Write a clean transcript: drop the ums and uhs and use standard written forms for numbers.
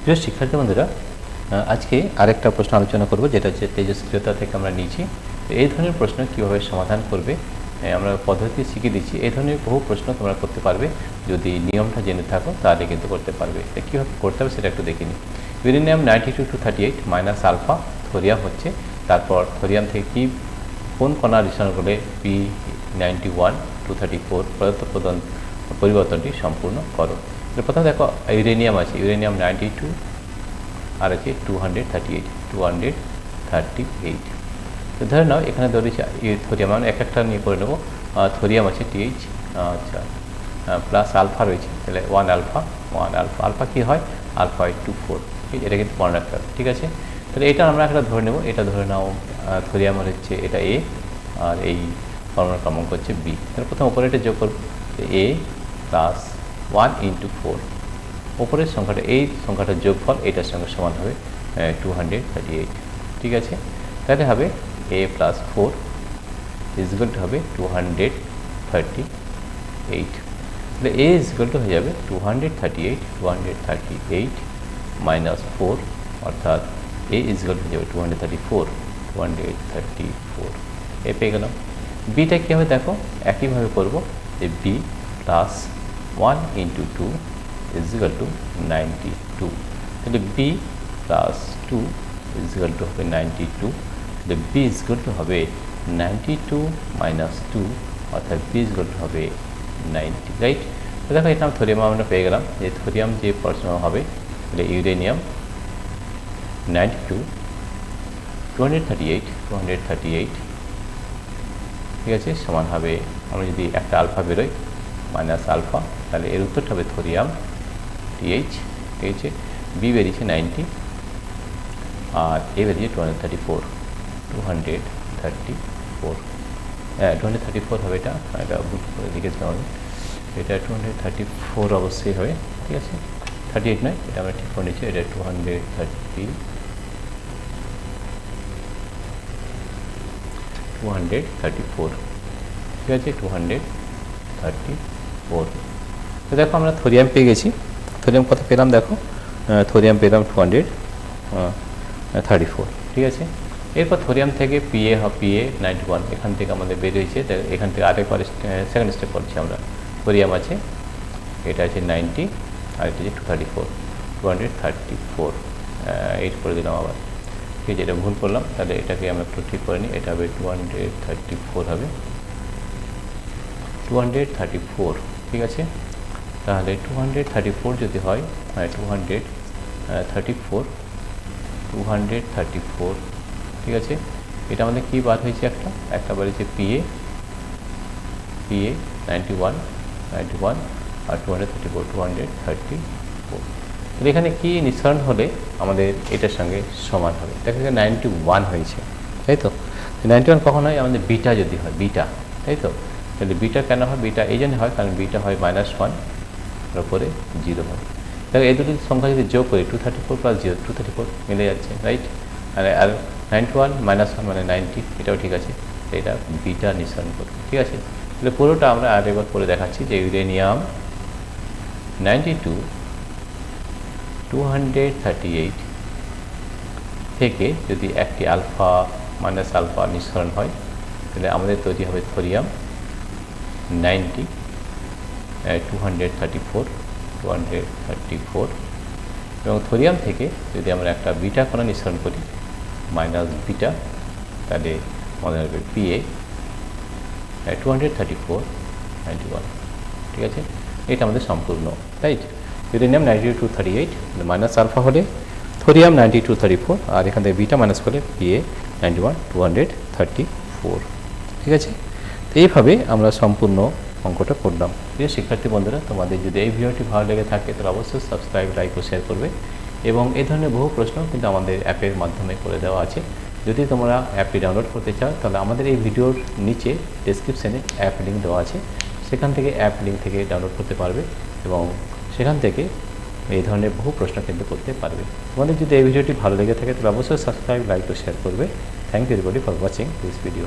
প্রিয় শিক্ষার্থী বন্ধুরা, আজকে আরেকটা প্রশ্ন আলোচনা করব, যেটা হচ্ছে তেজস্ক্রিয়তা থেকে আমরা নিয়েছি। এই ধরনের প্রশ্ন কীভাবে সমাধান করবে আমরা পদ্ধতি শিখিয়ে দিচ্ছি। এই ধরনের বহু প্রশ্ন তোমরা করতে পারবে, যদি নিয়মটা জেনে থাকো তাহলে কিন্তু করতে পারবে। কীভাবে করতে হবে সেটা একটু দেখে নিই। ইউরেনিয়াম 92-238 মাইনাস আলফা থোরিয়াম হচ্ছে, তারপর থোরিয়াম থেকে কি কোন কণা রিসার্চ করলে P91-234 পরিবর্তনটি সম্পূর্ণ করো। প্রথমে দেখো ইউরেনিয়াম আছে, ইউরেনিয়াম 92 আর আছে 238। তো ধরে নাও এখানে ধরেছি থোরিয়াম, আমরা এক একটা নিয়ে করে নেবো। থোরিয়াম আছে TH, আচ্ছা, প্লাস আলফা রয়েছে, তাহলে 1 আলফা। আলফা কী হয়? আলফা 24, এটা কিন্তু মনে রাখতে হবে, ঠিক আছে। তাহলে এটা আমরা একটা ধরে নেব, এটা ধরে নাও থোরিয়ামের হচ্ছে এটা A আর এই পরমাণু ক্রমাঙ্ক হচ্ছে B। তাহলে প্রথম ওপরে এটা যোগ করব, A প্লাস 1 × 4, ওপরের সংখ্যাটা এই সংখ্যাটার যোগফল এটার সঙ্গে সমান হবে 238, ঠিক আছে। তাহলে হবে A প্লাস 4 ইজগুয়াল টু হবে 238। তাহলে A ইজগুয়াল টু হয়ে যাবে 238 মাইনাস 4, অর্থাৎ A ইজগুয়াল টু হয়ে যাবে 234 এ পেয়ে গেলাম। বিটা কী হবে দেখো, একইভাবে করব, যে B প্লাস 1 × 2 ইজগুয়াল টু 92। তাহলে B প্লাস 2 ইজগুয়াল টু হবে 92, তাহলে B ইজগুয়াল টু হবে 92 মাইনাস 2, অর্থাৎ B ইজগুয়াল টু হবে 90, রাইট। তো দেখো এটা থোরিয়াম আমরা পেয়ে গেলাম, যে থোরিয়াম যে পরমাণু হবে, তাহলে ইউরেনিয়াম 238, ঠিক আছে, সমান হবে, আমরা যদি একটা আলফা বেরোয় মাইনাস আলফা, তাহলে এর উত্তরটা হবে থোরিয়াম TH, ঠিক আছে। বি বেরিয়েছে 90 আর এ বেরিয়েছে 234, হ্যাঁ 234 হবে, এটা ভুল করে লিখেছিলাম আমি, এটা 234 অবশ্যই হবে, ঠিক আছে। 38 নয়, এটা আমরা ঠিক করে নিচ্ছি, এটা 234, ঠিক আছে, 234। তো দেখো আমরা থোরিয়াম পেয়ে গেছি। থোরিয়াম কত পেলাম দেখো, থোরিয়াম পেলাম 234, ঠিক আছে। এরপর থোরিয়াম থেকে PA 91, এখান থেকে আমাদের বেরিয়েছে, এখান থেকে আরেকবার সেকেন্ড স্টেপ করছি আমরা। থোরিয়াম আছে, এটা আছে 90 আর এটা হচ্ছে 234, 8 করে দিলাম আবার, ঠিক আছে। এটা ভুল করলাম, তাহলে এটাকে আমরা একটু ঠিক করে নিই, এটা হবে 234 হবে, 234, ঠিক আছে। তাহলে 234 যদি হয়, 234, ঠিক আছে। এটা আমাদের কী বার হয়েছে, একটা বার হয়েছে PA 91 আর 234। তাহলে এখানে কি নিঃসরণ হলে আমাদের এটার সঙ্গে সমান হবে? দেখা যায় 91 হয়েছে, তাই তো। 91 কখন হয়? আমাদের বিটা যদি হয়, বিটা, তাই তো। তাহলে বিটা কেন হয়? বিটা এই জন্য হয় কারণ বিটা হয় -1 এর উপরে 0 হয়। তাহলে এই দুটি সংখ্যা যদি যোগ করি, 234 প্লাস 0, 234 মিলে যাচ্ছে, রাইট। আর 91 -1 মানে 90, এটাও ঠিক আছে। এটা বিটা নিঃসরণ করবে, ঠিক আছে। তাহলে পুরোটা আমরা আরেকবার করে দেখাচ্ছি, যে ইউরেনিয়াম 238 থেকে যদি একটি আলফা মাইনাস আলফা নিঃসরণ হয়, তাহলে আমাদের তৈরি হবে থোরিয়াম 234, এবং থোরিয়াম থেকে যদি আমরা একটা বিটা কণা নিঃসরণ করি মাইনাস বিটা, তাহলে আমাদের হবে PA 234, 91, ঠিক আছে। এটা আমাদের সম্পূর্ণ, রাইট। ইউরেনিয়াম 92-238 মাইনাস আলফা হলে থোরিয়াম 92-234, আর এখান থেকে বিটা মাইনাস হলে PA 91-234, ঠিক আছে। তো এইভাবে আমরা সম্পূর্ণ অঙ্কটা করলাম। প্রিয় শিক্ষার্থী বন্ধুরা, তোমাদের যদি এই ভিডিওটি ভালো লেগে থাকে তাহলে অবশ্যই সাবস্ক্রাইব, লাইক ও শেয়ার করবে। এবং এই ধরনের বহু প্রশ্ন কিন্তু আমাদের অ্যাপের মাধ্যমে করে দেওয়া আছে। যদি তোমরা অ্যাপটি ডাউনলোড করতে চাও, তাহলে আমাদের এই ভিডিওর নিচে ডেসক্রিপশানে অ্যাপ লিঙ্ক দেওয়া আছে, সেখান থেকে অ্যাপ লিঙ্ক থেকে ডাউনলোড করতে পারবে এবং সেখান থেকে এই ধরনের বহু প্রশ্ন কিন্তু করতে পারবে। তোমাদের যদি এই ভিডিওটি ভালো লেগে থাকে তাহলে অবশ্যই সাবস্ক্রাইব, লাইক ও শেয়ার করবে। Thank you everybody for watching this video.